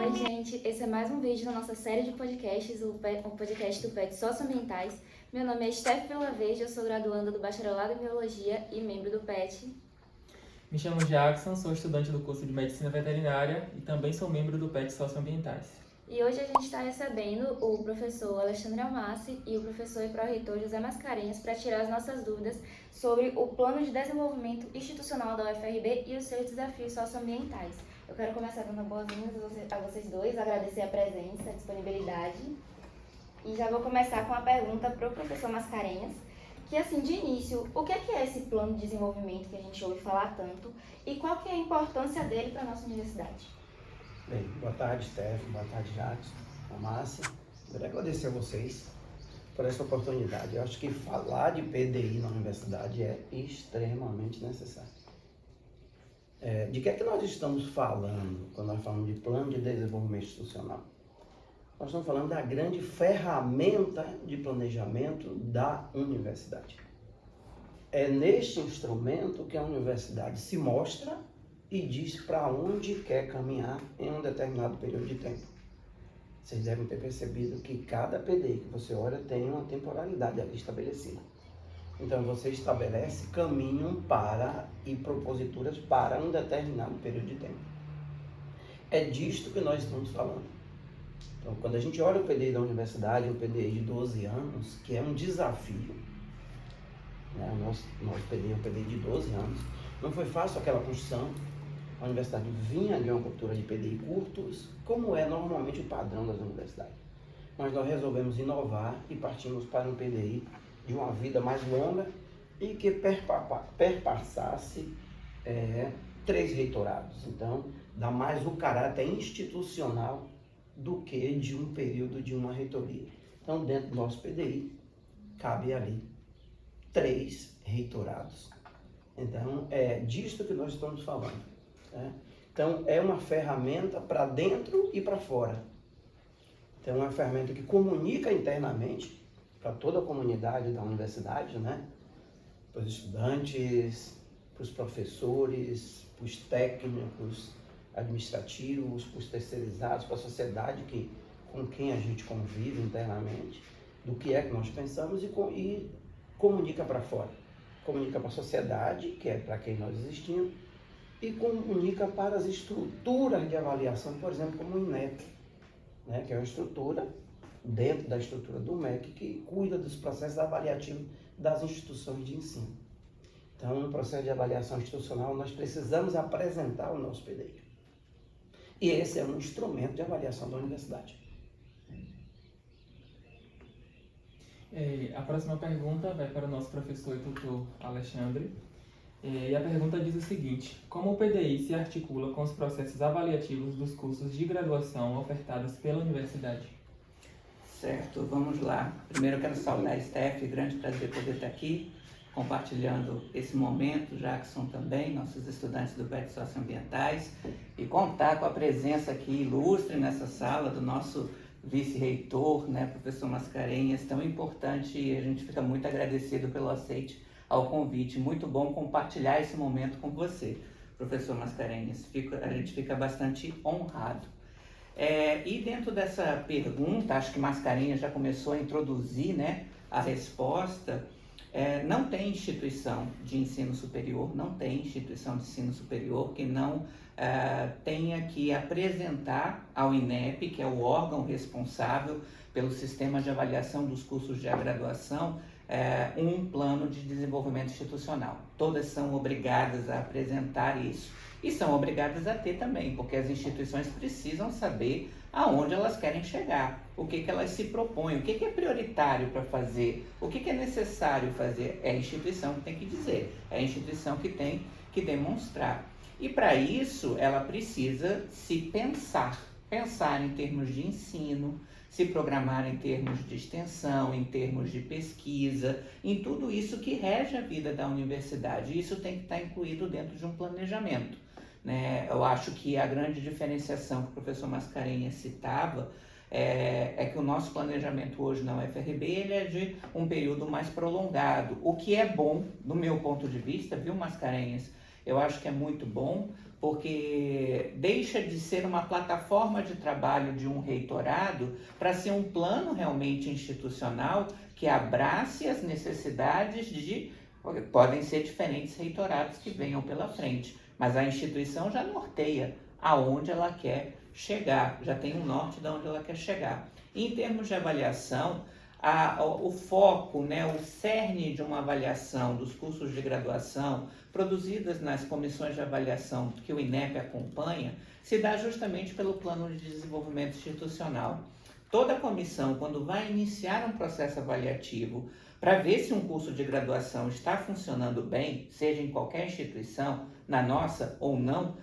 Oi, gente. Esse é mais um vídeo da nossa série de podcasts, o podcast do PET Socioambientais. Meu nome é Steph Vilaverde, eu sou graduanda do Bacharelado em Biologia e membro do PET. Me chamo Jackson, sou estudante do curso de Medicina Veterinária e também sou membro do PET Socioambientais. E hoje a gente está recebendo o professor Alexandre Almassi e o professor e pró-reitor José Mascarenhas para tirar as nossas dúvidas sobre o Plano de Desenvolvimento Institucional da UFRB e os seus desafios socioambientais. Eu quero começar dando boas-vindas a vocês dois, agradecer a presença, a disponibilidade. E já vou começar com a pergunta para o professor Mascarenhas, que assim, de início, o que é esse plano de desenvolvimento que a gente ouve falar tanto e qual que é a importância dele para a nossa universidade? Bem, boa tarde, Steph, boa tarde, Jackson, Márcia. Quero agradecer a vocês por essa oportunidade. Eu acho que falar de PDI na universidade é extremamente necessário. De que é que nós estamos falando quando nós falamos de plano de desenvolvimento institucional? Nós estamos falando da grande ferramenta de planejamento da universidade. É neste instrumento que a universidade se mostra e diz para onde quer caminhar em um determinado período de tempo. Vocês devem ter percebido que cada PDI que você olha tem uma temporalidade ali estabelecida. Então você estabelece caminho para e proposituras para um determinado período de tempo. É disto que nós estamos falando. Então, quando a gente olha o PDI da universidade, o PDI de 12 anos, que é um desafio, né? O nosso PDI é um PDI de 12 anos, não foi fácil aquela construção. A universidade vinha de uma cultura de PDI curtos, como é normalmente o padrão das universidades. Mas nós resolvemos inovar e partimos para um PDI de uma vida mais longa e que perpassasse 3 reitorados. Então, dá mais o caráter institucional do que de um período de uma reitoria. Então, dentro do nosso PDI, cabe ali 3 reitorados. Então, é disto que nós estamos falando. Né? Então, é uma ferramenta para dentro e para fora. Então, é uma ferramenta que comunica internamente para toda a comunidade da universidade, né? Para os estudantes, para os professores, para os técnicos administrativos, para os terceirizados, para a sociedade com quem a gente convive internamente, do que é que nós pensamos e comunica para fora. Comunica para a sociedade, que é para quem nós existimos, e comunica para as estruturas de avaliação, por exemplo, como o INEP, né, que é uma estrutura dentro da estrutura do MEC que cuida dos processos avaliativos das instituições de ensino. Então, no processo de avaliação institucional, nós precisamos apresentar o nosso PDI. E esse é um instrumento de avaliação da universidade. A próxima pergunta vai para o nosso professor e tutor Alexandre. E a pergunta diz o seguinte: como o PDI se articula com os processos avaliativos dos cursos de graduação ofertados pela universidade? Certo, vamos lá. Primeiro eu quero saudar a Steph, grande prazer poder estar aqui, compartilhando esse momento, Jackson também, nossos estudantes do PET Socioambientais, e contar com a presença aqui ilustre nessa sala do nosso vice-reitor, né, professor Mascarenhas, tão importante, e a gente fica muito agradecido pelo aceite ao convite. Muito bom compartilhar esse momento com você, professor Mascarenhas. A gente fica bastante honrado. E dentro dessa pergunta, acho que Mascarenhas já começou a introduzir, né, a resposta. Não tem instituição de ensino superior, que não tenha que apresentar ao INEP, que é o órgão responsável pelo sistema de avaliação dos cursos de graduação, um plano de desenvolvimento institucional. Todas são obrigadas a apresentar isso. E são obrigadas a ter também, porque as instituições precisam saber aonde elas querem chegar, o que elas se propõem, o que é prioritário para fazer, o que é necessário fazer. É a instituição que tem que dizer, é a instituição que tem que demonstrar. E para isso, ela precisa se pensar em termos de ensino, se programar em termos de extensão, em termos de pesquisa, em tudo isso que rege a vida da universidade. Isso tem que estar incluído dentro de um planejamento, né? Eu acho que a grande diferenciação que o professor Mascarenhas citava é que o nosso planejamento hoje na UFRB ele é de um período mais prolongado, o que é bom do meu ponto de vista, viu, Mascarenhas? Eu acho que é muito bom, porque deixa de ser uma plataforma de trabalho de um reitorado para ser um plano realmente institucional que abrace as necessidades de... Podem ser diferentes reitorados que venham pela frente, mas a instituição já norteia aonde ela quer chegar, já tem um norte de onde ela quer chegar. Em termos de avaliação, o foco, né, o cerne de uma avaliação dos cursos de graduação produzidas nas comissões de avaliação que o INEP acompanha, se dá justamente pelo plano de desenvolvimento institucional. Toda comissão, quando vai iniciar um processo avaliativo para ver se um curso de graduação está funcionando bem, seja em qualquer instituição, na nossa ou não,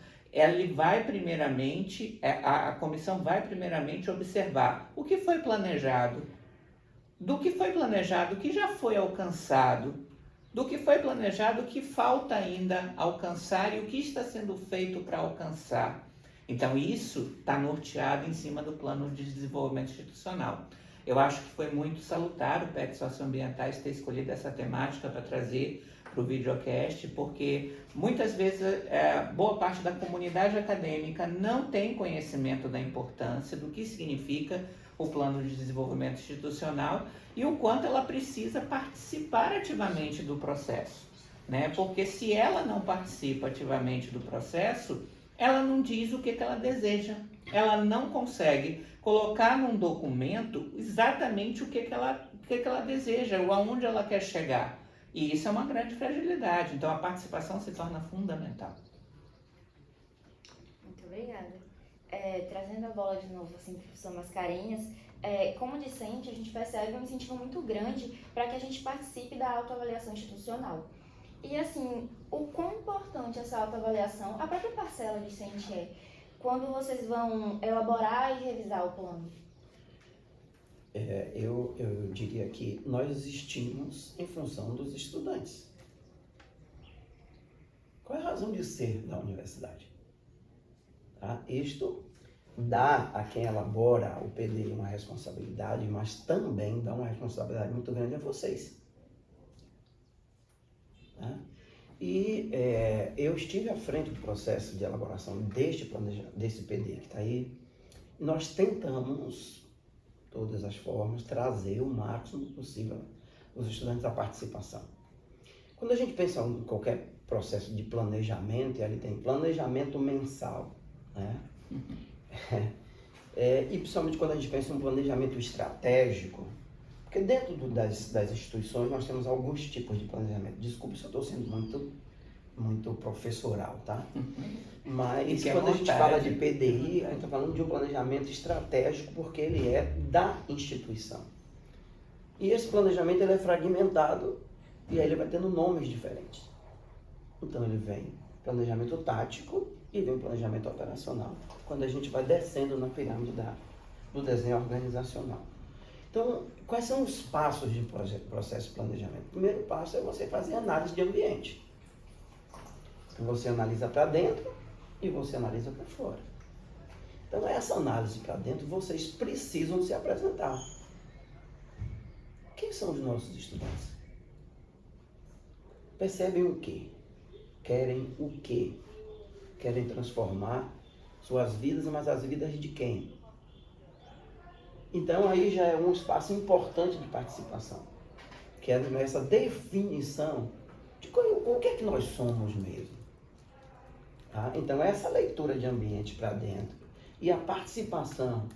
a comissão vai primeiramente observar o que foi planejado, do que foi planejado, o que já foi alcançado, do que foi planejado, o que falta ainda alcançar e o que está sendo feito para alcançar. Então, isso está norteado em cima do plano de desenvolvimento institucional. Eu acho que foi muito salutar o PET Socioambientais ter escolhido essa temática para trazer para o videocast, porque muitas vezes boa parte da comunidade acadêmica não tem conhecimento da importância do que significa o plano de desenvolvimento institucional e o quanto ela precisa participar ativamente do processo, né? Porque se ela não participa ativamente do processo, ela não diz o que ela deseja, ela não consegue colocar num documento exatamente o que ela deseja, ou aonde ela quer chegar. E isso é uma grande fragilidade, então a participação se torna fundamental. Muito obrigada. Trazendo a bola de novo, assim, professor Mascarenhas, como discente, a gente percebe um incentivo muito grande para que a gente participe da autoavaliação institucional. E, assim, o quão importante essa autoavaliação, a própria parcela discente quando vocês vão elaborar e revisar o plano? Eu diria que nós existimos em função dos estudantes. Qual é a razão de ser da universidade? Tá? Isto dá a quem elabora o PDI uma responsabilidade, mas também dá uma responsabilidade muito grande a vocês. Tá? E eu estive à frente do processo de elaboração desse PDI que está aí. Nós tentamos, de todas as formas, trazer o máximo possível os estudantes à participação. Quando a gente pensa em qualquer processo de planejamento, ele tem planejamento mensal, né? E principalmente quando a gente pensa em um planejamento estratégico, porque dentro das instituições nós temos alguns tipos de planejamento. Desculpe se eu estou sendo muito professoral, tá? Mas quando a gente fala de PDI, a gente está falando de um planejamento estratégico porque ele é da instituição. E esse planejamento ele é fragmentado e aí ele vai tendo nomes diferentes. Então ele vem planejamento tático e vem planejamento operacional, quando a gente vai descendo na pirâmide do desenho organizacional. Então, quais são os passos de processo de planejamento? O primeiro passo é você fazer análise de ambiente. Então, você analisa para dentro e você analisa para fora. Então, essa análise para dentro, vocês precisam se apresentar. Quem são os nossos estudantes? Percebem o quê? Querem o quê? Querem transformar suas vidas, mas as vidas de quem? Então, aí já é um espaço importante de participação, que é essa definição de o que é que nós somos mesmo. Tá? Então, essa leitura de ambiente para dentro e a participação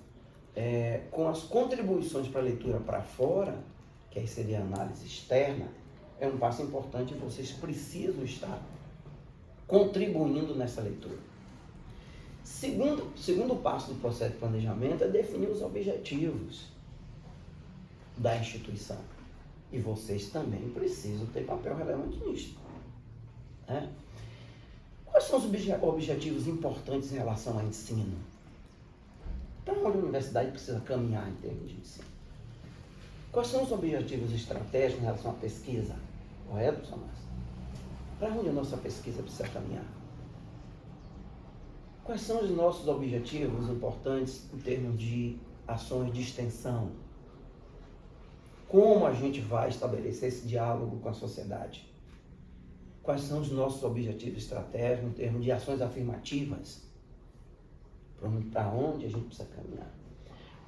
com as contribuições para a leitura para fora, que aí seria a análise externa, é um passo importante e vocês precisam estar contribuindo nessa leitura. Segundo passo do processo de planejamento é definir os objetivos da instituição. E vocês também precisam ter papel relevante nisso. Né? Quais são os objetivos importantes em relação ao ensino? Para onde a universidade precisa caminhar em termos de ensino? Quais são os objetivos estratégicos em relação à pesquisa? Correto, Samás? Para onde a nossa pesquisa precisa caminhar? Quais são os nossos objetivos importantes em termos de ações de extensão? Como a gente vai estabelecer esse diálogo com a sociedade? quais são os nossos objetivos estratégicos em termos de ações afirmativas, para onde a gente precisa caminhar.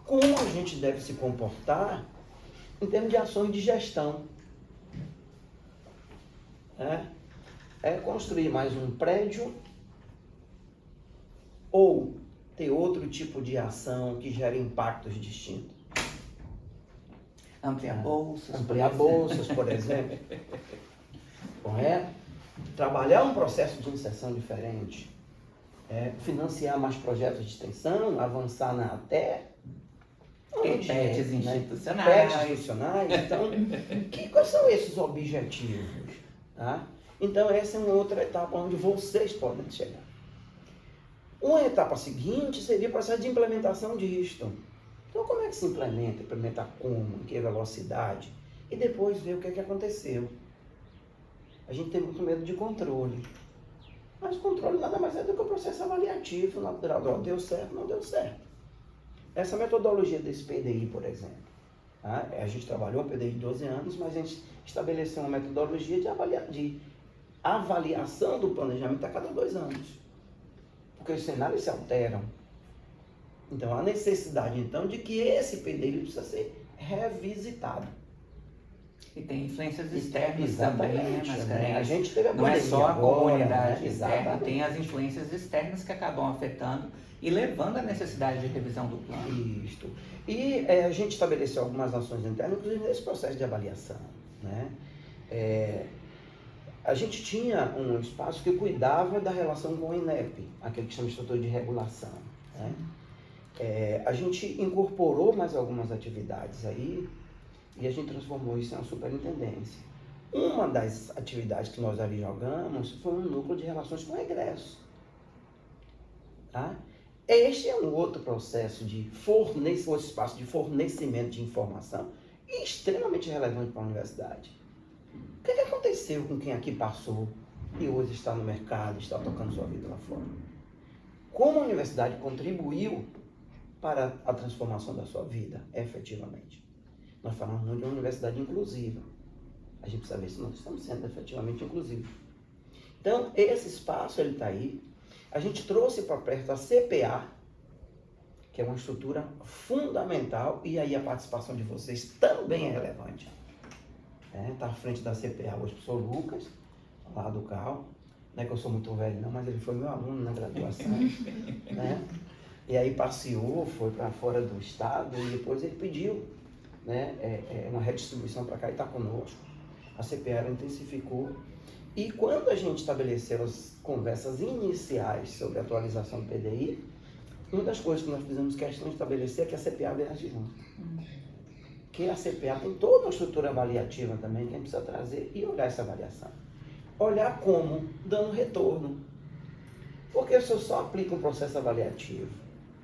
Como a gente deve se comportar em termos de ações de gestão. É construir mais um prédio ou ter outro tipo de ação que gere impactos distintos? Ampliar bolsas. Ampliar bolsas, por exemplo. Correto? Trabalhar um processo de inserção diferente. Financiar mais projetos de extensão, avançar na ATE. PETs institucionais. PETs institucionais. Então, quais são esses objetivos? Tá? Então, essa é uma outra etapa onde vocês podem chegar. Uma etapa seguinte seria o processo de implementação disto. Então, como é que se implementa? Implementar como? Em que velocidade? E depois ver o que aconteceu. A gente tem muito medo de controle. Mas controle nada mais é do que o processo avaliativo natural. Deu certo, não deu certo. Essa metodologia desse PDI, por exemplo. Tá? A gente trabalhou um PDI de 12 anos, mas a gente estabeleceu uma metodologia de avaliação do planejamento a cada 2 anos. Porque os cenários se alteram. Então, há necessidade, então, de que esse PDI precisa ser revisitado. E tem influências externas também, né, Mascarenhas? A gente teve a Não é só a comunidade né? externa, tem as influências externas que acabam afetando e levando à necessidade de revisão do plano. Isto. E a gente estabeleceu algumas ações internas, inclusive nesse processo de avaliação. Né? A gente tinha um espaço que cuidava da relação com o INEP, aquele que chama de estrutura de regulação. Né? A gente incorporou mais algumas atividades aí e a gente transformou isso em uma superintendência. Uma das atividades que nós ali jogamos foi um núcleo de relações com egresso. Tá? Este é um outro processo de espaço de fornecimento de informação extremamente relevante para a universidade. O que aconteceu com quem aqui passou e hoje está no mercado, está tocando sua vida lá fora? Como a universidade contribuiu para a transformação da sua vida, efetivamente? Nós falamos muito de uma universidade inclusiva. A gente precisa ver se nós estamos sendo efetivamente inclusivos. Então, esse espaço, ele está aí. A gente trouxe para perto a CPA, que é uma estrutura fundamental, e aí a participação de vocês também é relevante. Está à frente da CPA hoje o professor Lucas, lá do CAL. Não é que eu sou muito velho não, mas ele foi meu aluno na graduação. Né? E aí passeou, foi para fora do estado, e depois ele pediu, né, uma redistribuição para cá e está conosco. A CPA intensificou. E quando a gente estabeleceu as conversas iniciais sobre a atualização do PDI, uma das coisas que nós fizemos questão de estabelecer é que a CPA viaje junto. Que a CPA tem toda uma estrutura avaliativa também que a gente precisa trazer e olhar essa avaliação. Olhar como? Dando retorno. Porque se eu só aplico um processo avaliativo,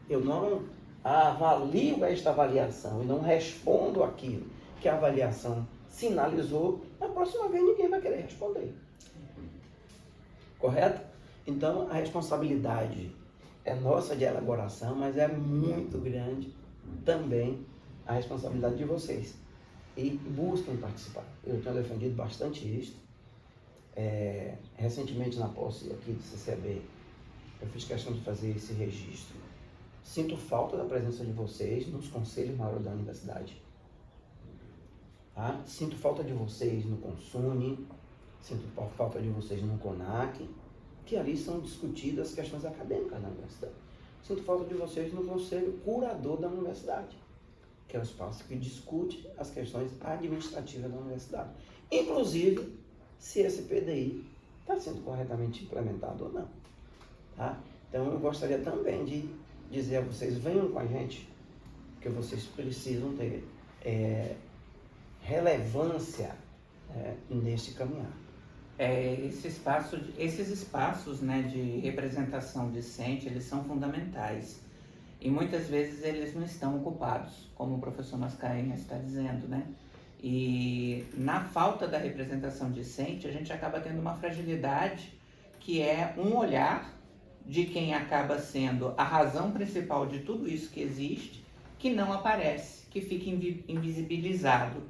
eu não avalio esta avaliação e não respondo aquilo que a avaliação sinalizou, na próxima vez ninguém vai querer responder. Correto? Então, a responsabilidade é nossa de elaboração, mas é muito grande também a responsabilidade de vocês. E busquem participar. Eu tenho defendido bastante isso. Recentemente, na posse aqui do CCB, eu fiz questão de fazer esse registro. Sinto falta da presença de vocês nos conselhos maiores da universidade. Tá? Sinto falta de vocês no Consune, sinto falta de vocês no CONAC, que ali são discutidas questões acadêmicas da universidade. Sinto falta de vocês no Conselho Curador da Universidade, que é o espaço que discute as questões administrativas da universidade. Inclusive, se esse PDI está sendo corretamente implementado ou não. Tá? Então, eu gostaria também de dizer a vocês, venham com a gente, porque vocês precisam ter relevância nesse caminhar. Esses espaços, né, de representação discente, eles são fundamentais. E muitas vezes eles não estão ocupados, como o professor Mascarenhas está dizendo, né? E na falta da representação discente, a gente acaba tendo uma fragilidade que é um olhar de quem acaba sendo a razão principal de tudo isso que existe, que não aparece, que fica invisibilizado.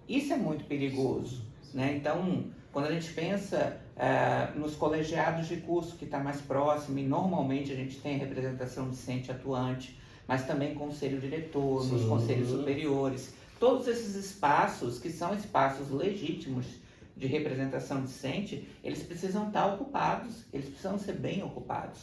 Isso é muito perigoso, né? Então, Quando a gente pensa nos colegiados de curso, que está mais próximo, e normalmente a gente tem a representação discente atuante, mas também conselho diretor, nos conselhos superiores, todos esses espaços, que são espaços legítimos de representação discente, eles precisam estar ocupados, eles precisam ser bem ocupados.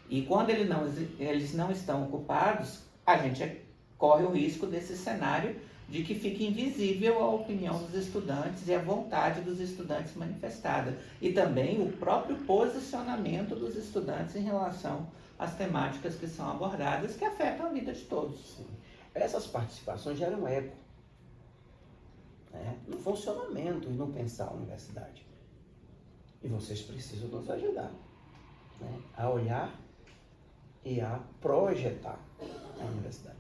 E quando eles não estão ocupados, a gente corre o risco desse cenário de que fique invisível a opinião dos estudantes e a vontade dos estudantes manifestada. E também o próprio posicionamento dos estudantes em relação às temáticas que são abordadas, que afetam a vida de todos. Sim. Essas participações geram eco, né, no funcionamento e no pensar a universidade. E vocês precisam nos ajudar, né, a olhar e a projetar a universidade.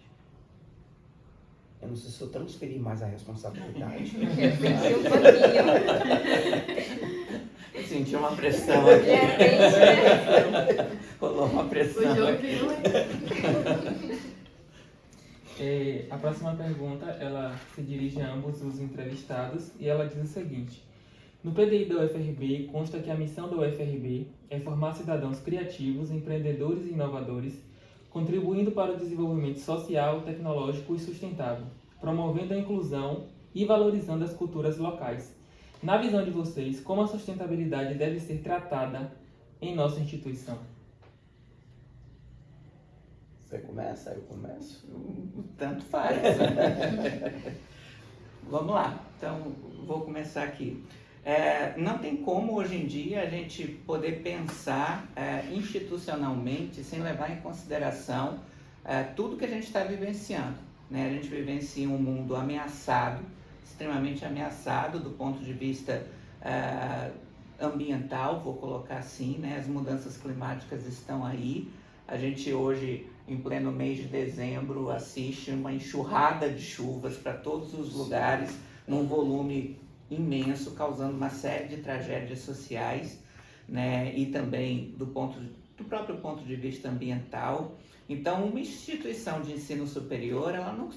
Eu não sei se eu transferi mais a responsabilidade. Eu senti um pouquinho. Eu senti uma pressão aqui. Rolou uma pressão aqui. A próxima pergunta, ela se dirige a ambos os entrevistados e ela diz o seguinte: no PDI da UFRB consta que a missão da UFRB é formar cidadãos criativos, empreendedores e inovadores, contribuindo para o desenvolvimento social, tecnológico e sustentável, promovendo a inclusão e valorizando as culturas locais. Na visão de vocês, como a sustentabilidade deve ser tratada em nossa instituição? Você começa? Eu começo? Tanto faz. Vamos lá, então vou começar aqui. Não tem como hoje em dia a gente poder pensar institucionalmente sem levar em consideração tudo que a gente está vivenciando, né? A gente vivencia um mundo ameaçado, extremamente ameaçado do ponto de vista ambiental, vou colocar assim, né? As mudanças climáticas estão aí. A gente hoje, em pleno mês de dezembro, assiste uma enxurrada de chuvas para todos os lugares, num volume imenso, causando uma série de tragédias sociais, né? E também do próprio ponto de vista ambiental. Então, uma instituição de ensino superior, ela não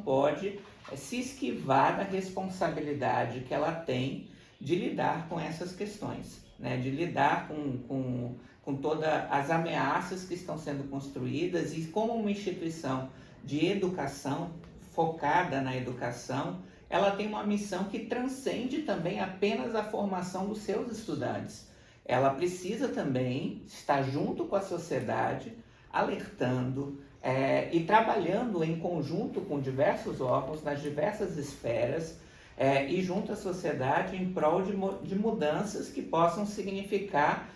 pode se esquivar da responsabilidade que ela tem de lidar com essas questões, né? De lidar com todas as ameaças que estão sendo construídas, e como uma instituição de educação, focada na educação, ela tem uma missão que transcende também apenas a formação dos seus estudantes. Ela precisa também estar junto com a sociedade, alertando e trabalhando em conjunto com diversos órgãos, nas diversas esferas, e junto à sociedade em prol de mudanças que possam significar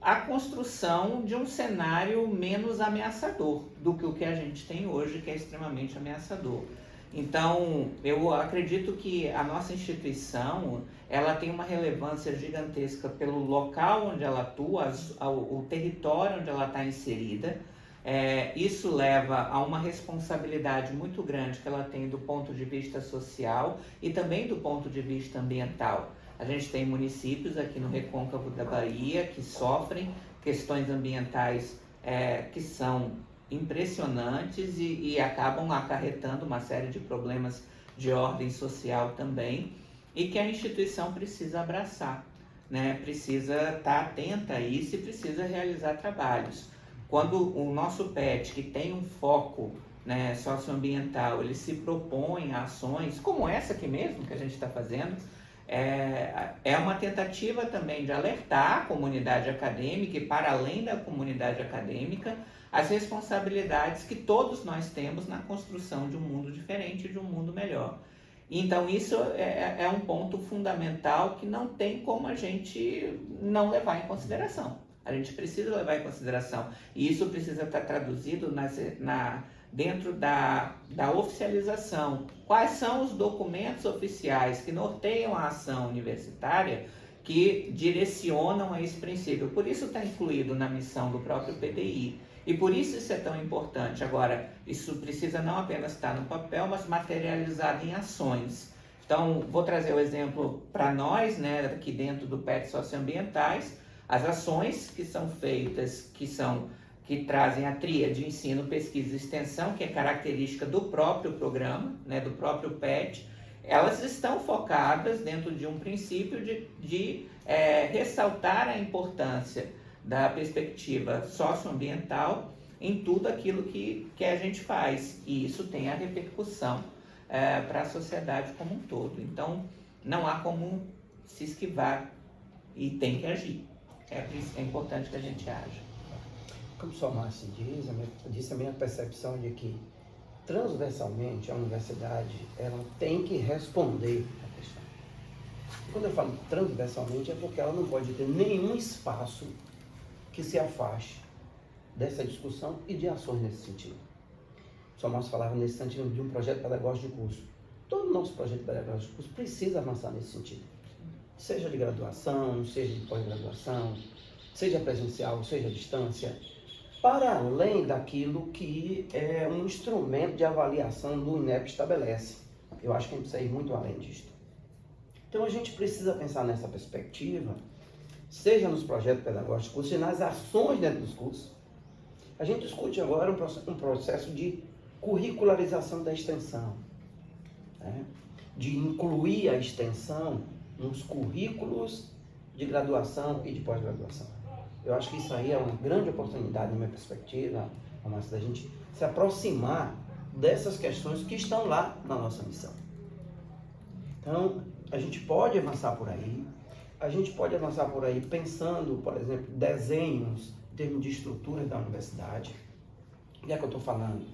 a construção de um cenário menos ameaçador do que o que a gente tem hoje, que é extremamente ameaçador. Então, eu acredito que a nossa instituição, ela tem uma relevância gigantesca pelo local onde ela atua, o território onde ela está inserida. Isso leva a uma responsabilidade muito grande que ela tem do ponto de vista social e também do ponto de vista ambiental. A gente tem municípios aqui no recôncavo da Bahia que sofrem questões ambientais que são impressionantes e acabam acarretando uma série de problemas de ordem social também, e que a instituição precisa abraçar, né? Precisa estar atenta a isso e precisa realizar trabalhos. Quando o nosso PET, que tem um foco, né, socioambiental, ele se propõe a ações como essa aqui mesmo que a gente está fazendo, é uma tentativa também de alertar a comunidade acadêmica e, para além da comunidade acadêmica, as responsabilidades que todos nós temos na construção de um mundo diferente, de um mundo melhor. Então, isso é um ponto fundamental que não tem como a gente não levar em consideração. A gente precisa levar em consideração. E isso precisa estar traduzido dentro da oficialização. Quais são os documentos oficiais que norteiam a ação universitária, que direcionam a esse princípio? Por isso está incluído na missão do próprio PDI. E por isso é tão importante. Agora, isso precisa não apenas estar no papel, mas materializado em ações. Então, vou trazer o exemplo para nós, né, aqui dentro do PET Socioambientais, as ações que são feitas, que trazem a tríade ensino, pesquisa e extensão, que é característica do próprio programa, né, do próprio PET. elas estão focadas dentro de um princípio de ressaltar a importância da perspectiva socioambiental em tudo aquilo que a gente faz, e isso tem a repercussão para a sociedade como um todo. Então, não há como se esquivar e tem que agir. É importante que a gente haja. Como o Sr. Márcio disse, a minha percepção de que, transversalmente, a universidade ela tem que responder à questão. Quando eu falo transversalmente, é porque ela não pode ter nenhum espaço que se afaste dessa discussão e de ações nesse sentido. O Sr. Márcio falava nesse sentido de um projeto pedagógico de curso. Todo o nosso projeto pedagógico de curso precisa avançar nesse sentido. Seja de graduação, seja de pós-graduação, seja presencial, seja à distância, para além daquilo que é um instrumento de avaliação do INEP estabelece. Eu acho que a gente precisa ir muito além disso. Então a gente precisa pensar nessa perspectiva, seja nos projetos pedagógicos, seja nas ações dentro dos cursos. A gente discute agora um processo de curricularização da extensão, né? De incluir a extensão nos currículos de graduação e de pós-graduação. Eu acho que isso aí é uma grande oportunidade, na minha perspectiva, Márcio, da gente se aproximar dessas questões que estão lá na nossa missão. Então, a gente pode avançar por aí, pensando, por exemplo, desenhos em termos de estrutura da universidade. O que é que eu estou falando?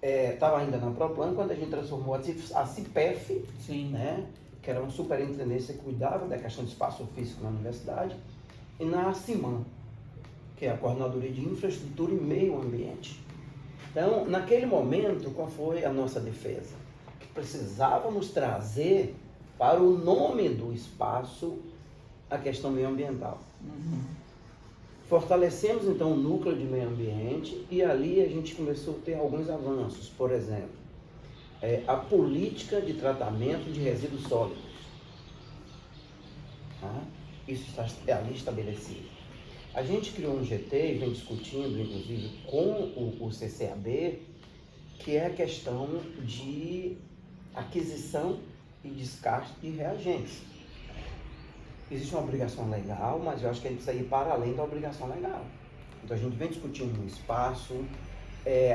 Estava ainda na Proplan, quando a gente transformou a CIPEF, né, que era uma superintendência que cuidava da questão de espaço físico na universidade, e na CIMAN, que é a Coordenadoria de Infraestrutura e Meio Ambiente. Então, naquele momento, qual foi a nossa defesa? Que precisávamos trazer para o nome do espaço a questão meioambiental. Fortalecemos, então, o núcleo de meio ambiente e ali a gente começou a ter alguns avanços. Por exemplo, a política de tratamento de resíduos sólidos. Tá? Isso está ali estabelecido. A gente criou um GT e vem discutindo, inclusive, com o CCAB, que é a questão de aquisição e descarte de reagentes. Existe uma obrigação legal, mas eu acho que a gente precisa ir para além da obrigação legal. Então a gente vem discutindo no espaço,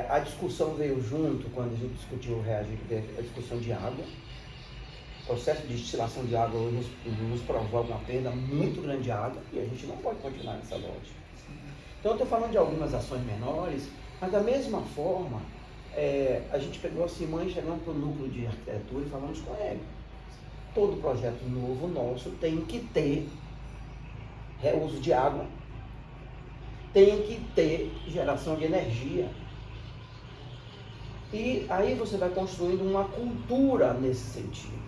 a discussão veio junto quando a gente discutiu a discussão de água. O processo de destilação de água nos provoca uma perda muito grande de água e a gente não pode continuar nessa lógica. Então eu estou falando de algumas ações menores, mas da mesma forma, a gente pegou a CIMAN chegando para o núcleo de arquitetura e falamos com ele. Todo projeto novo nosso tem que ter reuso de água, tem que ter geração de energia. E aí você vai construindo uma cultura nesse sentido.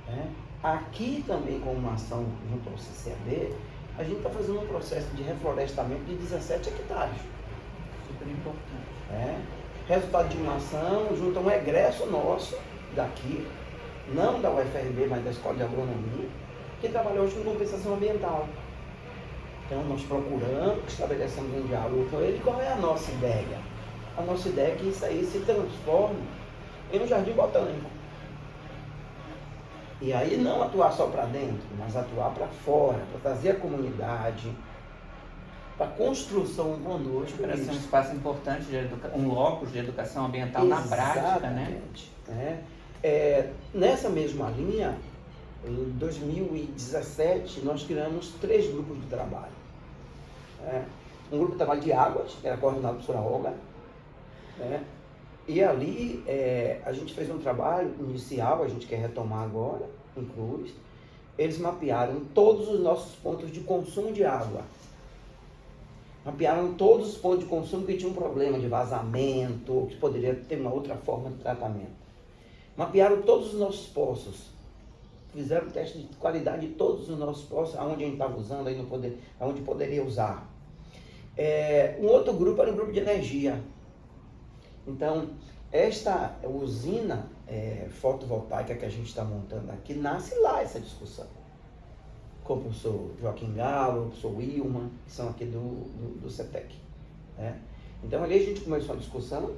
Né? Aqui também, com uma ação junto ao CCAB, a gente está fazendo um processo de reflorestamento de 17 hectares. Super importante. Resultado de uma ação junto a um egresso nosso daqui, não da UFRB, mas da Escola de Agronomia, que trabalhou hoje com compensação ambiental. Então nós procuramos, estabelecemos um diálogo com ele. Qual é a nossa ideia? A nossa ideia é que isso aí se transforme em um jardim botânico. E aí não atuar só para dentro, mas atuar para fora, para trazer a comunidade, para a construção conosco. Para ser um espaço importante, um locus de educação ambiental na prática, né? Nessa mesma linha, em 2017, nós criamos 3 grupos de trabalho. Um grupo de trabalho de águas, que era coordenado por Sra. Olga, e ali a gente fez um trabalho inicial, a gente quer retomar agora, em Cruz. Eles mapearam todos os nossos pontos de consumo de água. Mapearam todos os pontos de consumo que tinham um problema de vazamento, que poderia ter uma outra forma de tratamento. Mapearam todos os nossos poços. Fizeram teste de qualidade de todos os nossos poços, aonde a gente estava usando, aonde poderia usar. Um outro grupo era um grupo de energia. Então, esta usina fotovoltaica que a gente está montando aqui, nasce lá essa discussão. Com o professor Joaquim Galo, o professor Wilman, que são aqui do CETEC. Então, ali a gente começou a discussão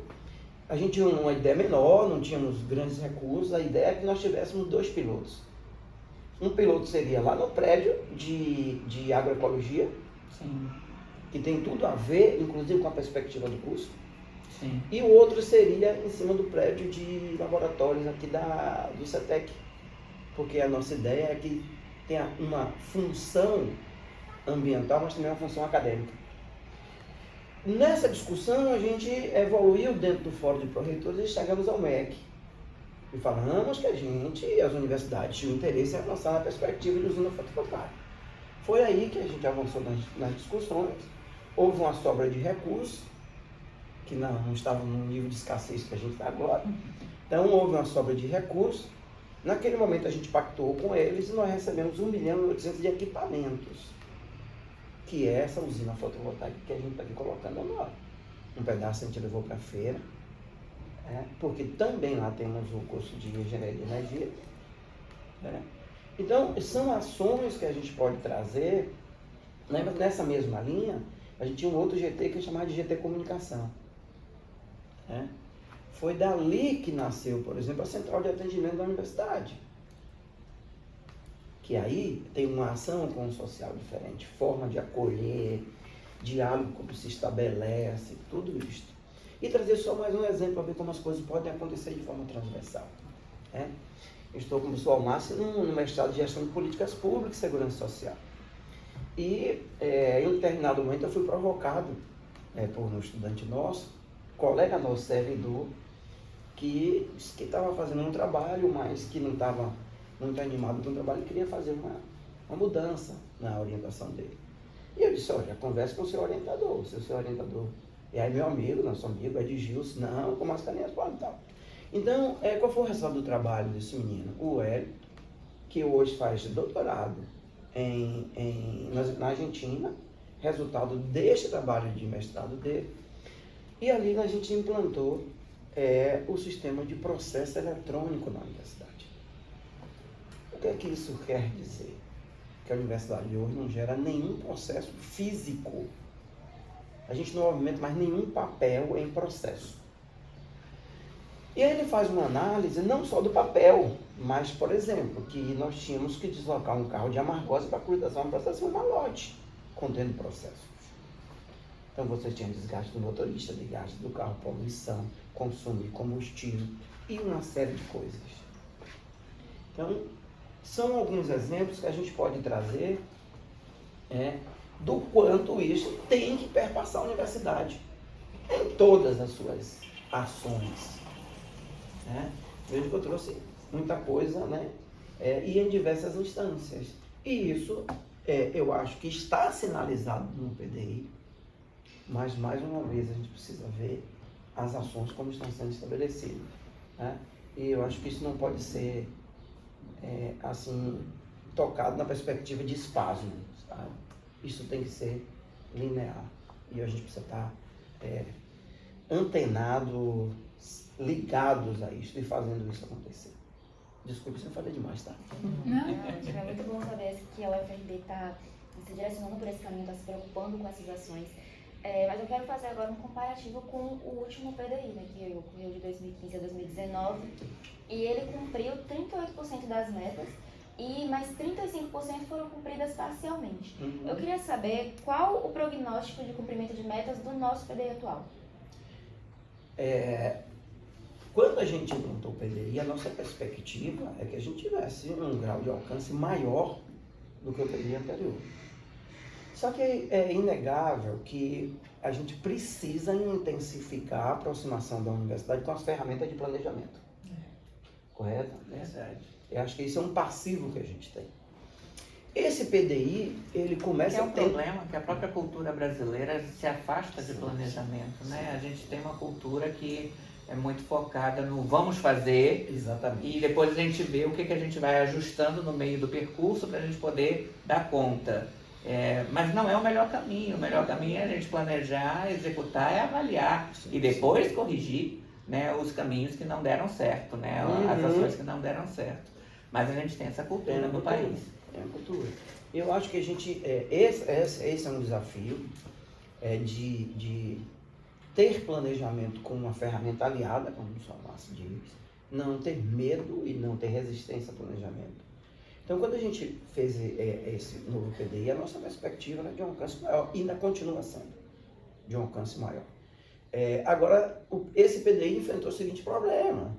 a gente tinha uma ideia menor, não tínhamos grandes recursos, a ideia é que nós tivéssemos 2 pilotos. Um piloto seria lá no prédio de agroecologia, Sim, que tem tudo a ver, inclusive com a perspectiva do curso. sim. E o outro seria em cima do prédio de laboratórios aqui do CETEC, porque a nossa ideia é que tenha uma função ambiental, mas também uma função acadêmica. Nessa discussão, a gente evoluiu dentro do Fórum de Pró-Reitores e chegamos ao MEC. E falamos que as universidades tinham interesse em avançar na perspectiva de usina fotovoltaica. Foi aí que a gente avançou nas discussões, houve uma sobra de recursos, que não estava no nível de escassez que a gente está agora. Então, houve uma sobra de recursos. Naquele momento, a gente pactou com eles e nós recebemos 1.800.000 de equipamentos, que é essa usina fotovoltaica que a gente está aqui colocando agora. Um pedaço a gente levou para a feira, porque também lá temos o curso de engenharia de energia. Então, são ações que a gente pode trazer. Nessa mesma linha, a gente tinha um outro GT que é chamado de GT Comunicação. Foi dali que nasceu, por exemplo, a central de atendimento da universidade. Que aí tem uma ação com o social diferente, forma de acolher, diálogo como se estabelece, tudo isso. E trazer só mais um exemplo para ver como as coisas podem acontecer de forma transversal. Eu estou com o professor Márcio no mestrado de gestão de políticas públicas e segurança social. E em um determinado momento eu fui provocado por um estudante nosso, colega nosso, servidor, que disse que estava fazendo um trabalho, mas que não estava muito animado com o trabalho e queria fazer uma mudança na orientação dele. E eu disse, olha, converse com o seu orientador, seu orientador. E aí meu amigo, nosso amigo, é de Gilson, não, com as caninhas e tal. Então, qual foi o resultado do trabalho desse menino? O Hélio, que hoje faz doutorado na Argentina, resultado deste trabalho de mestrado dele, e ali a gente implantou o sistema de processo eletrônico na universidade. O que é que isso quer dizer? Que a universidade de hoje não gera nenhum processo físico. A gente não movimenta mais nenhum papel em processo. E aí ele faz uma análise não só do papel, mas, por exemplo, que nós tínhamos que deslocar um carro de Amargosa para a cuidação do processo em malote, contendo processos. Então você tinha desgaste do motorista, desgaste do carro, poluição, consumo de combustível e uma série de coisas. Então, são alguns exemplos que a gente pode trazer do quanto isso tem que perpassar a universidade em todas as suas ações. Veja que eu trouxe muita coisa, e em diversas instâncias. E isso, eu acho que está sinalizado no PDI, mas, mais uma vez, a gente precisa ver as ações como estão sendo estabelecidas. E eu acho que isso não pode ser, tocado na perspectiva de espasmo. Sabe? Isso tem que ser linear. E a gente precisa estar antenado, ligados a isso e fazendo isso acontecer. Desculpe se eu falei demais, tá? Não, é muito bom saber que a UFRB está se direcionando por esse caminho, está se preocupando com essas ações. Mas eu quero fazer agora um comparativo com o último PDI, que ocorreu de 2015 a 2019, e ele cumpriu 38% das metas, e mais 35% foram cumpridas parcialmente. Eu queria saber qual o prognóstico de cumprimento de metas do nosso PDI atual. Quando a gente implantou o PDI, a nossa perspectiva é que a gente tivesse um grau de alcance maior do que o PDI anterior. Só que é inegável que a gente precisa intensificar a aproximação da universidade com as ferramentas de planejamento. Correto? Verdade. Eu acho que isso é um passivo que a gente tem. Esse PDI, ele começa É um problema que a própria cultura brasileira se afasta de planejamento, né? A gente tem uma cultura que é muito focada no vamos fazer. Exatamente. E depois a gente vê o que a gente vai ajustando no meio do percurso para a gente poder dar conta. Mas não é o melhor caminho. O melhor caminho é a gente planejar, executar e avaliar. Sim, e depois corrigir, né, os caminhos que não deram certo, né, as ações que não deram certo. Mas a gente tem essa cultura no país. É a cultura. Eu acho que a gente, esse é um desafio de ter planejamento como uma ferramenta aliada, como o Salmassi diz, não ter medo e não ter resistência ao planejamento. Então, quando a gente fez esse novo PDI, a nossa perspectiva era de um alcance maior, e ainda continua sendo de um alcance maior. Agora, esse PDI enfrentou o seguinte problema.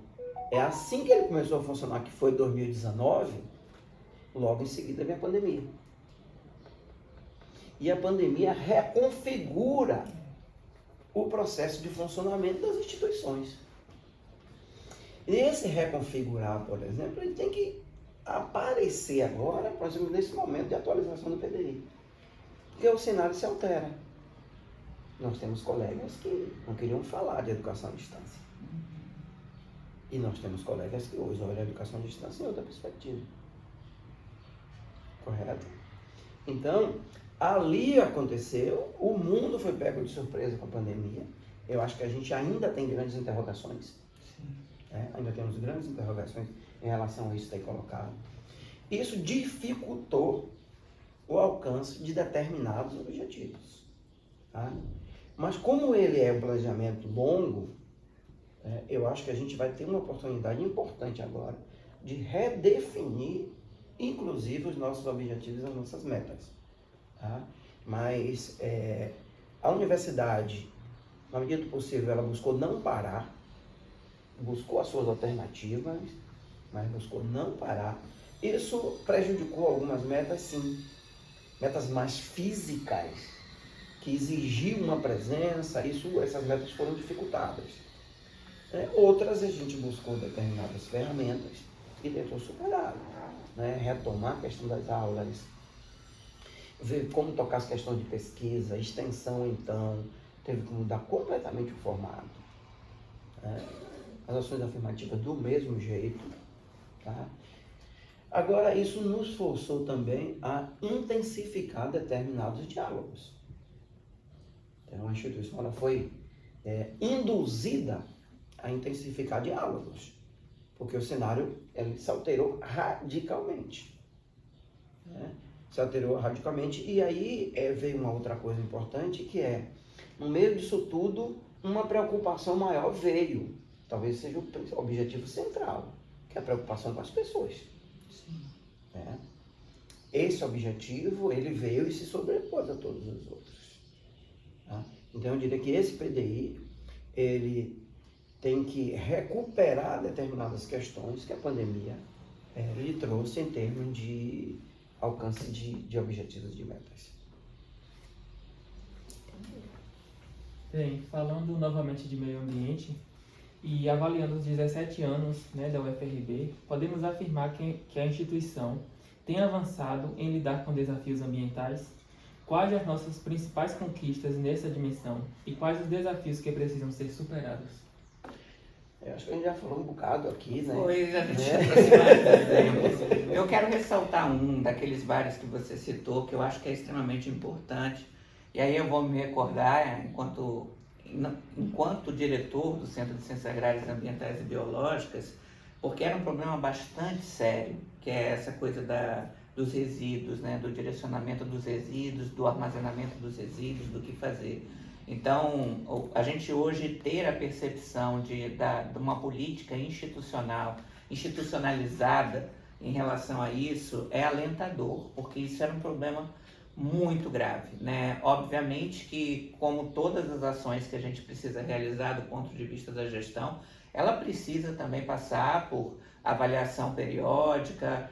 Assim que ele começou a funcionar, que foi em 2019, logo em seguida veio a pandemia. E a pandemia reconfigura o processo de funcionamento das instituições. E esse reconfigurar, por exemplo, ele tem que aparecer agora, por exemplo, nesse momento de atualização do PDI. Porque o cenário se altera. Nós temos colegas que não queriam falar de educação à distância. E nós temos colegas que hoje olham a educação à distância em outra perspectiva. Correto? Então, ali aconteceu, o mundo foi pego de surpresa com a pandemia. Eu acho que a gente ainda tem grandes interrogações. Ainda temos grandes interrogações em relação a isso que está aí colocado. Isso dificultou o alcance de determinados objetivos. Tá? Mas como ele é um planejamento longo, eu acho que a gente vai ter uma oportunidade importante agora de redefinir, inclusive, os nossos objetivos e as nossas metas. Tá? Mas a universidade, na medida do possível, ela buscou não parar, buscou as suas alternativas, mas buscou não parar. Isso prejudicou algumas metas, sim. Metas mais físicas, que exigiam uma presença, essas metas foram dificultadas. Outras a gente buscou determinadas ferramentas e tentou superar. Retomar a questão das aulas, ver como tocar as questões de pesquisa, extensão, então, teve que mudar completamente o formato. As ações afirmativas do mesmo jeito. Tá? Agora, isso nos forçou também a intensificar determinados diálogos. Então, a instituição ela foi induzida a intensificar diálogos, porque o cenário ele se alterou radicalmente. Se alterou radicalmente, e aí veio uma outra coisa importante, que no meio disso tudo, uma preocupação maior veio. Talvez seja o objetivo central, que é a preocupação com as pessoas. Sim. Esse objetivo, ele veio e se sobrepôs a todos os outros. Tá? Então, eu diria que esse PDI, ele tem que recuperar determinadas questões que a pandemia lhe trouxe em termos de alcance de objetivos, de metas. Bem, falando novamente de meio ambiente e avaliando os 17 anos da UFRB, podemos afirmar que a instituição tem avançado em lidar com desafios ambientais. Quais as nossas principais conquistas nessa dimensão e quais os desafios que precisam ser superados? Eu acho que a gente já falou um bocado aqui, né? Pois, a gente trouxe vários exemplos. Eu quero ressaltar um daqueles vários que você citou, que eu acho que é extremamente importante. E aí eu vou me recordar, enquanto diretor do Centro de Ciências Agrárias, Ambientais e Biológicas, porque era um problema bastante sério, que é essa coisa dos resíduos, do direcionamento dos resíduos, do armazenamento dos resíduos, do que fazer. Então, a gente hoje ter a percepção de uma política institucionalizada em relação a isso é alentador, porque isso era um problema muito grave, Obviamente que, como todas as ações que a gente precisa realizar do ponto de vista da gestão, ela precisa também passar por avaliação periódica,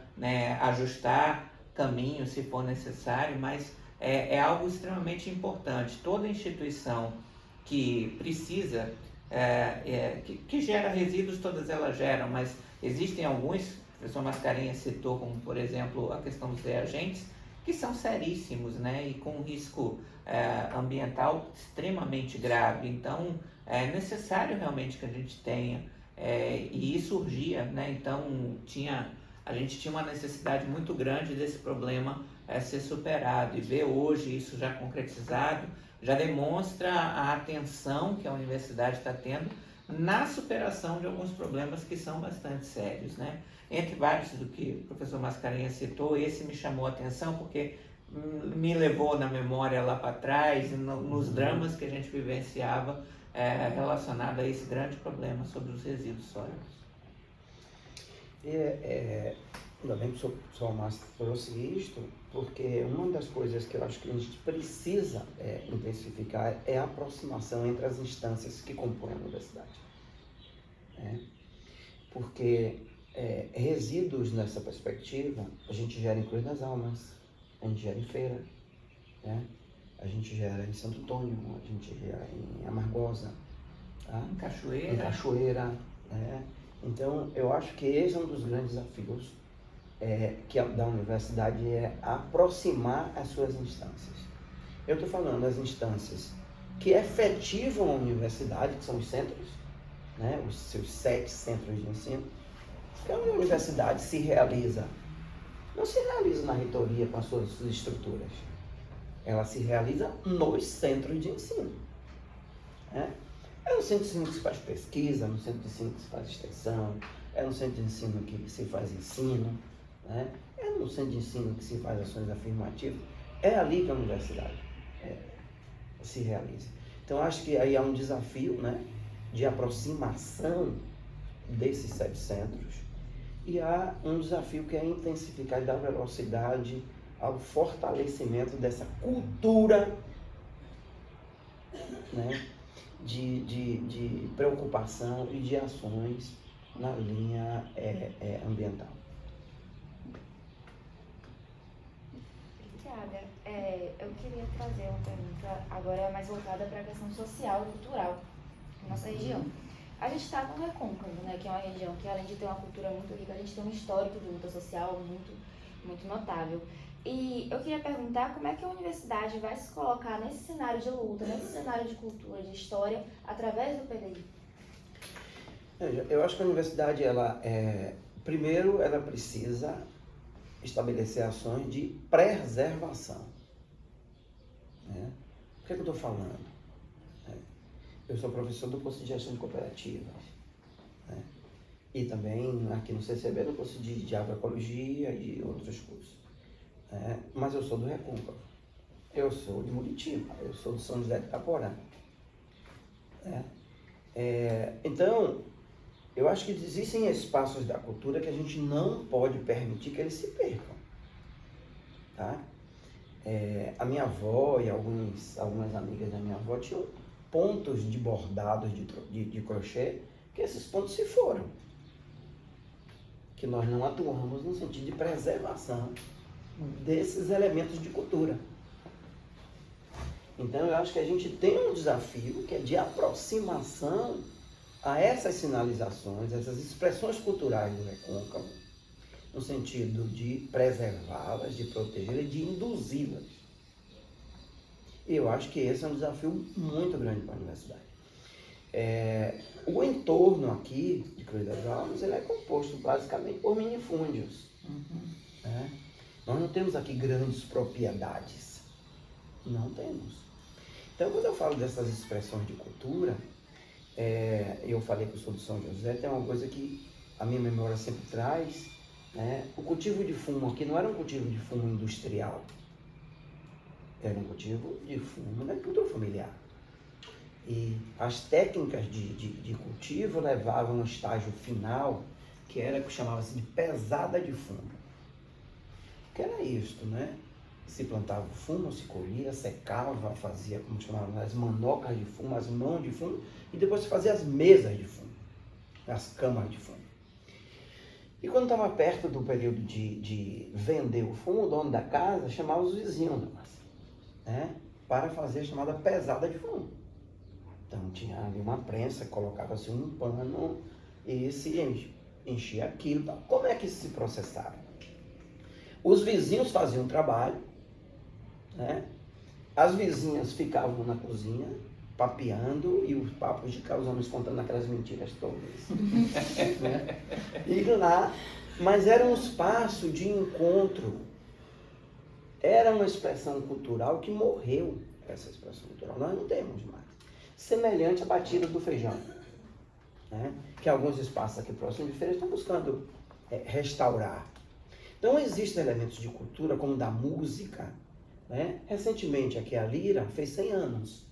ajustar caminhos se for necessário, mas é algo extremamente importante. Toda instituição que precisa, que gera resíduos, todas elas geram, mas existem alguns, o professor Mascarenhas citou, como por exemplo a questão dos reagentes, que são seríssimos, e com um risco ambiental extremamente grave. Então, é necessário realmente que a gente tenha, e isso surgia, então a gente tinha uma necessidade muito grande desse problema ser superado, e ver hoje isso já concretizado, já demonstra a atenção que a universidade está tendo na superação de alguns problemas que são bastante sérios, Entre vários do que o professor Mascarenhas citou, esse me chamou a atenção porque me levou na memória lá para trás, nos dramas que a gente vivenciava relacionado a esse grande problema sobre os resíduos sólidos. Ainda bem que o Sr. Márcio trouxe isto, porque uma das coisas que eu acho que a gente precisa intensificar é a aproximação entre as instâncias que compõem a universidade. Porque resíduos nessa perspectiva, a gente gera em Cruz das Almas, a gente gera em Feira, a gente gera em Santo Antônio, a gente gera em Amargosa, tá? Em Em Cachoeira. Então, eu acho que esse é um dos grandes desafios da universidade, é aproximar as suas instâncias. Eu estou falando das instâncias que efetivam a universidade, que são os centros, os seus 7 centros de ensino. Porque a universidade não se realiza na reitoria com as suas estruturas, ela se realiza nos centros de ensino. É no centro de ensino que se faz pesquisa, no centro de ensino que se faz extensão, é no centro de ensino que se faz ensino, é no centro de ensino que se faz ações afirmativas. É ali que a universidade se realiza. Então, acho que aí há um desafio, de aproximação desses 7 centros, e há um desafio que é intensificar e dar velocidade ao fortalecimento dessa cultura, de preocupação e de ações na linha ambiental. Obrigada. Eu queria trazer uma pergunta agora mais voltada para a questão social e cultural da nossa região. A gente está no Recôncavo, que é uma região que, além de ter uma cultura muito rica, a gente tem um histórico de luta social muito, muito notável. E eu queria perguntar como é que a universidade vai se colocar nesse cenário de luta, nesse cenário de cultura, de história, através do PDI? Eu acho que a universidade, primeiro, ela precisa estabelecer ações de preservação. O que eu estou falando? Eu sou professor do curso de gestão de cooperativas, e também aqui no CCB no curso de agroecologia e outros cursos. Mas eu sou do Recôncavo, eu sou de Muritiba, eu sou de São José de Itaporã. Então, eu acho que existem espaços da cultura que a gente não pode permitir que eles se percam. Tá? A minha avó e algumas amigas da minha avó tinham pontos de bordados de crochê, que esses pontos se foram. Que nós não atuamos no sentido de preservação desses elementos de cultura. Então, eu acho que a gente tem um desafio que é de aproximação a essas sinalizações, essas expressões culturais do Recôncavo, no sentido de preservá-las, de protegê-las e de induzi-las. E eu acho que esse é um desafio muito grande para a universidade. O entorno aqui de Cruz das Almas, ele é composto basicamente por minifúndios. Nós não temos aqui grandes propriedades. Não temos. Então, quando eu falo dessas expressões de cultura, eu falei que eu sou de São José, tem uma coisa que a minha memória sempre traz, o cultivo de fumo aqui não era um cultivo de fumo industrial, era um cultivo de fumo da cultura familiar. E as técnicas de cultivo levavam a um estágio final, que chamava-se de pesada de fumo. Que era isto, Se plantava o fumo, se colhia, secava, fazia, como chamavam, as manocas de fumo, as mãos de fumo, e depois se fazia as mesas de fumo, as câmaras de fumo. E quando estava perto do período de vender o fumo, o dono da casa chamava os vizinhos, para fazer a chamada pesada de fumo. Então tinha ali uma prensa, colocava-se um pano e se enchia aquilo. Como é que isso se processava? Os vizinhos faziam trabalho, as vizinhas ficavam na cozinha, papeando, e os papos de cá, os homens contando aquelas mentiras todas. E lá, mas era um espaço de encontro, era uma expressão cultural que morreu, essa expressão cultural, nós não temos mais. Semelhante à batida do feijão, que alguns espaços aqui próximos de Feira estão buscando restaurar. Então, existem elementos de cultura, como da música. Recentemente, aqui a Lira fez 100 anos.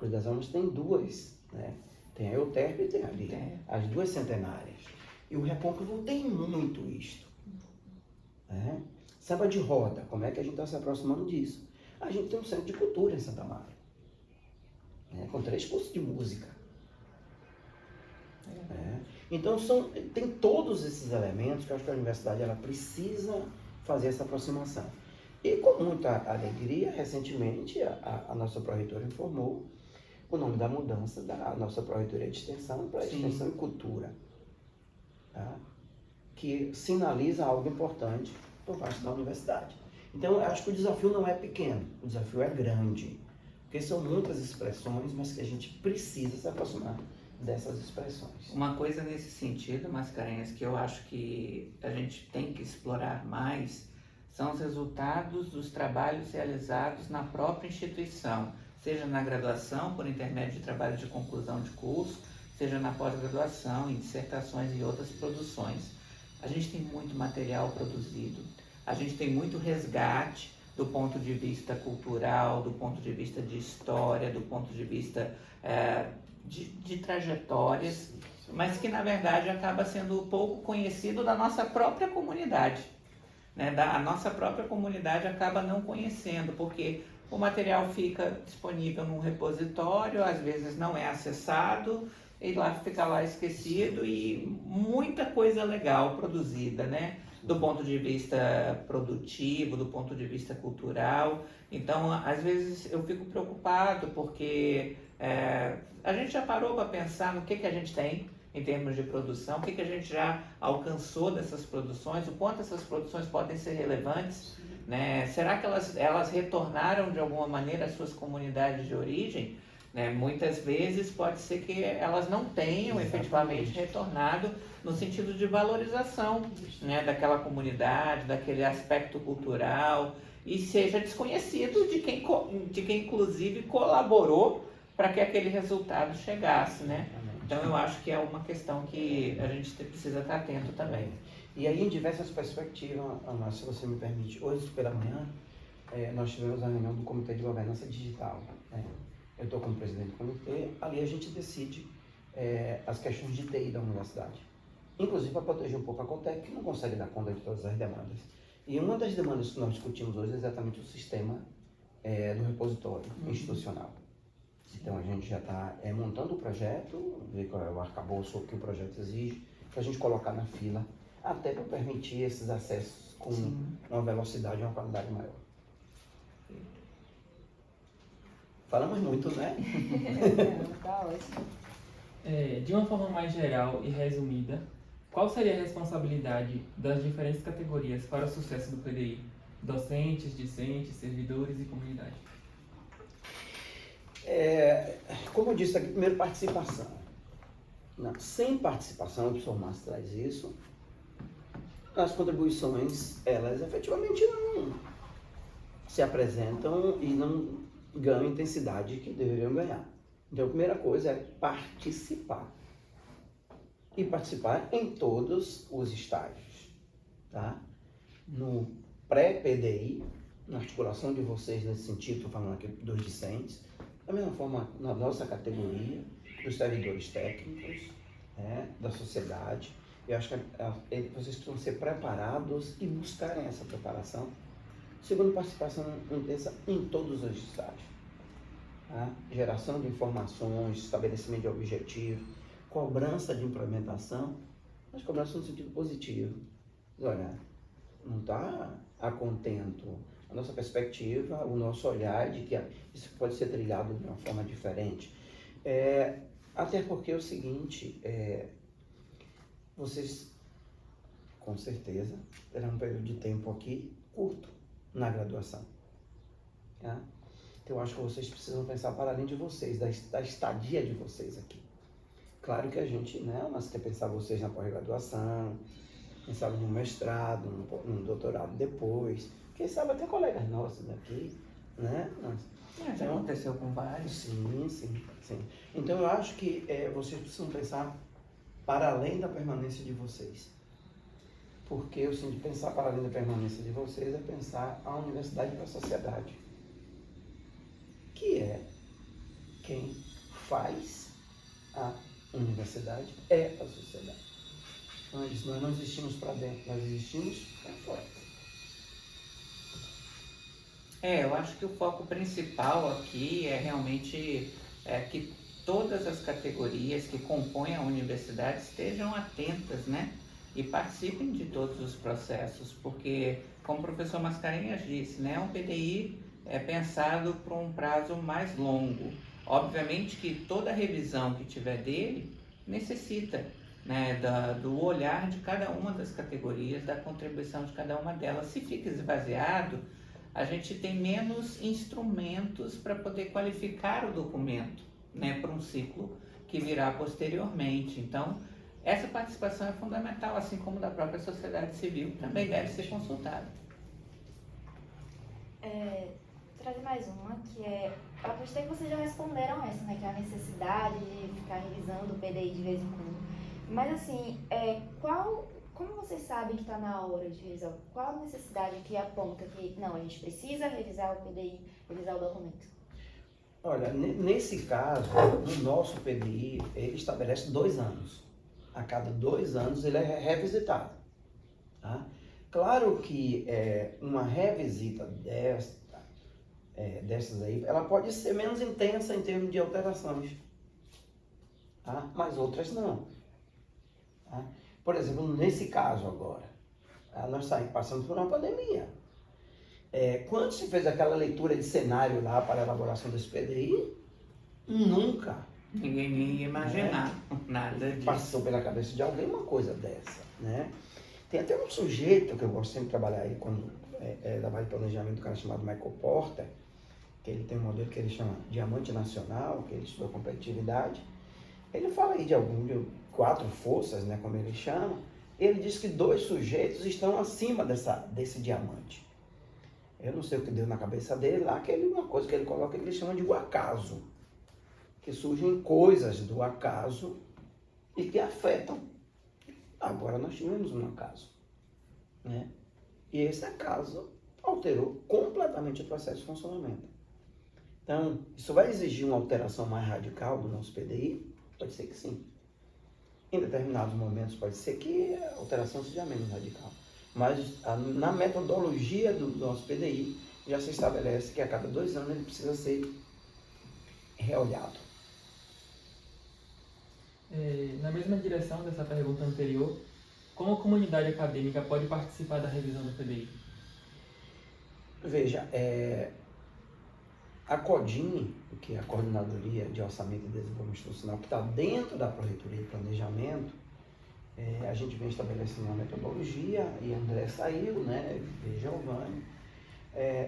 Cruz das Almas tem duas, né? Tem a Euterpe e tem ali, É. as duas centenárias. E o Recôncavo tem muito isto. Né? Samba de roda, como é que a gente está se aproximando disso? A gente tem um centro de cultura em Santa Mara, né? Com 3 cursos de música. Né? Então tem todos esses elementos que eu acho que a universidade ela precisa fazer essa aproximação. E com muita alegria, recentemente, a nossa pró-reitora informou o nome da mudança da nossa pró-reitoria de extensão para extensão e cultura, tá? Que sinaliza algo importante por parte da universidade. Então, eu acho que o desafio não é pequeno, o desafio é grande, porque são muitas expressões, mas que a gente precisa se aproximar dessas expressões. Uma coisa nesse sentido, Mascarenhas, que eu acho que a gente tem que explorar mais, são os resultados dos trabalhos realizados na própria instituição, seja na graduação, por intermédio de trabalhos de conclusão de curso, seja na pós-graduação, em dissertações e outras produções. A gente tem muito material produzido, a gente tem muito resgate do ponto de vista cultural, do ponto de vista de história, do ponto de vista de trajetórias, mas que na verdade acaba sendo pouco conhecido da nossa própria comunidade. Né? A nossa própria comunidade acaba não conhecendo, porque o material fica disponível num repositório, às vezes não é acessado, e lá fica lá esquecido, e muita coisa legal produzida, né? Do ponto de vista produtivo, do ponto de vista cultural. Então, às vezes eu fico preocupado, porque a gente já parou para pensar no que a gente tem em termos de produção, o que a gente já alcançou dessas produções, o quanto essas produções podem ser relevantes, né? Será que elas retornaram de alguma maneira às suas comunidades de origem? Né? Muitas vezes pode ser que elas não tenham efetivamente retornado no sentido de valorização, né, daquela comunidade, daquele aspecto cultural, e seja desconhecido de quem inclusive colaborou para que aquele resultado chegasse, né? Então eu acho que é uma questão que a gente precisa estar atento também. E aí, em diversas perspectivas, Ana, se você me permite, hoje pela manhã nós tivemos a reunião do Comitê de Governança Digital, né? Eu estou como presidente do comitê, ali a gente decide as questões de TI da universidade. Inclusive para proteger um pouco a Cotec, que não consegue dar conta de todas as demandas. E uma das demandas que nós discutimos hoje é exatamente o sistema do repositório institucional. Então a gente já está montando o projeto, ver qual é o arcabouço que o projeto exige, para a gente colocar na fila, até para permitir esses acessos com uma velocidade e uma qualidade maior. Falamos muito, né? Tá ótimo. De uma forma mais geral e resumida, qual seria a responsabilidade das diferentes categorias para o sucesso do PDI? Docentes, discentes, servidores e comunidade. Como eu disse aqui, primeiro participação. Sem participação, o professor Márcio traz isso, as contribuições, elas efetivamente não se apresentam e não ganham a intensidade que deveriam ganhar. Então, a primeira coisa é participar. E participar em todos os estágios, tá? No pré-PDI, na articulação de vocês nesse sentido, estou falando aqui dos discentes, da mesma forma na nossa categoria, dos servidores técnicos, da sociedade. Eu acho que vocês precisam ser preparados e buscarem essa preparação. Segundo, participação intensa em todos os estágios. Tá? Geração de informações, estabelecimento de objetivos, cobrança de implementação, mas cobrança no sentido positivo. Olha, não está a contento. A nossa perspectiva, o nosso olhar de que isso pode ser trilhado de uma forma diferente. Até porque é o seguinte, vocês, com certeza, terão um período de tempo aqui curto na graduação. Tá? Então, eu acho que vocês precisam pensar para além de vocês, da estadia de vocês aqui. Claro que a gente, né, nós quer pensar vocês na pós-graduação, pensar no mestrado, no doutorado depois. Quem sabe até colegas nossos aqui, né? Já aconteceu com vários. Sim. Então, eu acho que vocês precisam pensar para além da permanência de vocês. Porque eu sinto pensar para além da permanência de vocês é pensar a universidade para a sociedade. Que quem faz a universidade é a sociedade. Então, nós não existimos para dentro, nós existimos para fora. Eu acho que o foco principal aqui é realmente que todas as categorias que compõem a universidade estejam atentas, né? E participem de todos os processos, porque, como o professor Mascarenhas disse, né, um PDI é pensado por um prazo mais longo. Obviamente que toda revisão que tiver dele necessita, né, do olhar de cada uma das categorias, da contribuição de cada uma delas. Se fica esvaziado, a gente tem menos instrumentos para poder qualificar o documento, né, para um ciclo que virá posteriormente. Então, essa participação é fundamental, assim como da própria sociedade civil, também deve ser consultada. Trazer mais uma, que é, eu acreditei que vocês já responderam essa, né, que é a necessidade de ficar revisando o PDI de vez em quando. Mas assim, como vocês sabem que está na hora de revisar? Qual a necessidade que aponta que, não, a gente precisa revisar o PDI, revisar o documento? Olha, nesse caso, no nosso PDI, ele estabelece 2 anos. A cada 2 anos ele é revisitado. Tá? Claro que uma revisita dessas aí, ela pode ser menos intensa em termos de alterações, tá? Mas outras não. Tá? Por exemplo, nesse caso agora, nós passamos por uma pandemia. Quando se fez aquela leitura de cenário lá para a elaboração desse PDI, nunca Ninguém ia imaginar nada disso. passou pela cabeça de alguém uma coisa dessa, né? Tem até um sujeito que eu gosto sempre de trabalhar aí quando trabalho de planejamento, um cara chamado Michael Porter, que ele tem um modelo que ele chama Diamante Nacional, que ele estuda competitividade. Ele fala aí de 4 forças, né, como ele chama. Ele diz que 2 sujeitos estão acima desse diamante. Eu não sei o que deu na cabeça dele lá, uma coisa que ele coloca que ele chama de o acaso. Que surgem coisas do acaso e que afetam. Agora nós tivemos um acaso, né? E esse acaso alterou completamente o processo de funcionamento. Então, isso vai exigir uma alteração mais radical do nosso PDI? Pode ser que sim. Em determinados momentos pode ser que a alteração seja menos radical. Mas na metodologia do nosso PDI já se estabelece que a cada 2 anos ele precisa ser reolhado. Na mesma direção dessa pergunta anterior, como a comunidade acadêmica pode participar da revisão do PDI? Veja, a CODIN, que é a Coordenadoria de Orçamento e Desenvolvimento Institucional, que está dentro da Pró-Reitoria de Planejamento, a gente vem estabelecendo uma metodologia, e André saiu, né, e Giovanni,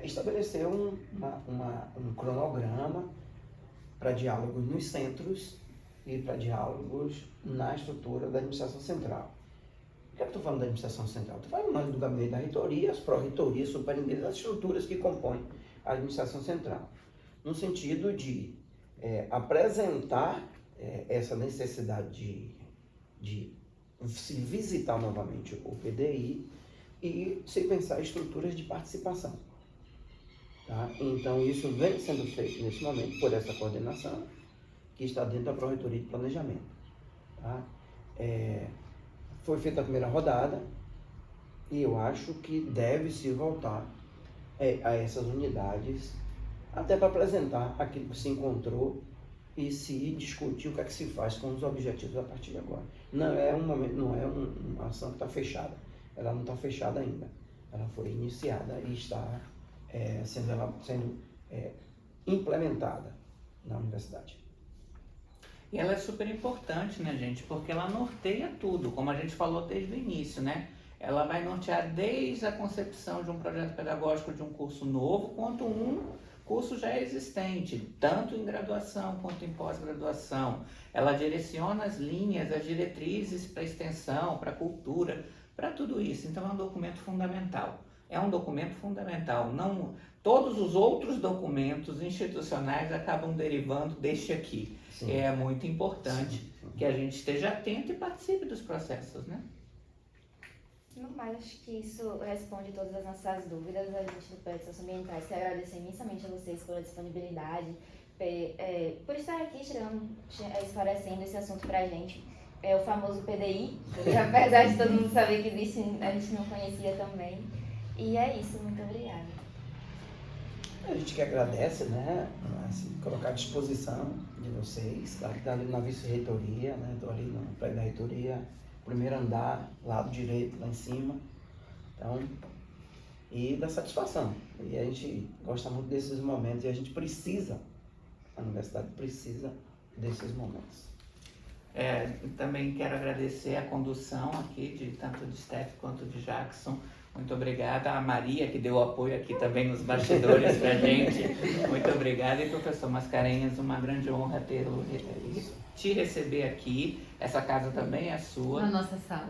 estabeleceu um cronograma para diálogos nos centros e para diálogos na estrutura da administração central. Por que eu estou falando da administração central? Estou falando do gabinete da reitoria, as pró-reitorias, superintendentes, as estruturas que compõem a administração central. No sentido de apresentar essa necessidade de se visitar novamente o PDI e se pensar em estruturas de participação. Tá? Então, isso vem sendo feito nesse momento por essa coordenação que está dentro da Pró-Reitoria de Planejamento. Tá? Foi feita a primeira rodada e eu acho que deve se voltar a essas unidades até para apresentar aquilo que se encontrou e se discutir o que é que se faz com os objetivos a partir de agora. Não é uma ação que está fechada. Ela não está fechada ainda. Ela foi iniciada e está sendo implementada na universidade. E ela é super importante, né, gente? Porque ela norteia tudo, como a gente falou desde o início, né? Ela vai nortear desde a concepção de um projeto pedagógico de um curso novo, quanto um curso já existente, tanto em graduação quanto em pós-graduação. Ela direciona as linhas, as diretrizes para extensão, para cultura, para tudo isso. Então é um documento fundamental. É um documento fundamental. Não, todos os outros documentos institucionais acabam derivando deste aqui. Sim. É muito importante que a gente esteja atento e participe dos processos, né? No mais, acho que isso responde todas as nossas dúvidas. A gente do Projetos Socioambientais quer agradecer imensamente a vocês pela disponibilidade, por estar aqui esclarecendo esse assunto pra gente. É o famoso PDI, que apesar de todo mundo saber que existe, a gente não conhecia também. E é isso, muito obrigada. A gente que agradece, né, assim, colocar à disposição de vocês, claro que está ali na vice-reitoria, né, estou ali no prédio da reitoria, primeiro andar, lado direito, lá em cima, então, e da satisfação, e a gente gosta muito desses momentos e a gente precisa, a universidade precisa desses momentos. Também quero agradecer a condução aqui, tanto de Steph quanto de Jackson. Muito obrigada. A Maria, que deu apoio aqui também nos bastidores para a gente. Muito obrigada. E professor Mascarenhas, uma grande honra te receber aqui. Essa casa também é sua. Na nossa sala.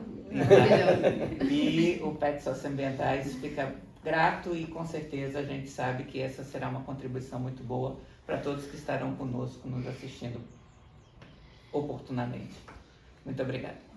E o PET Socioambientais fica grato e com certeza a gente sabe que essa será uma contribuição muito boa para todos que estarão conosco, nos assistindo oportunamente. Muito obrigada.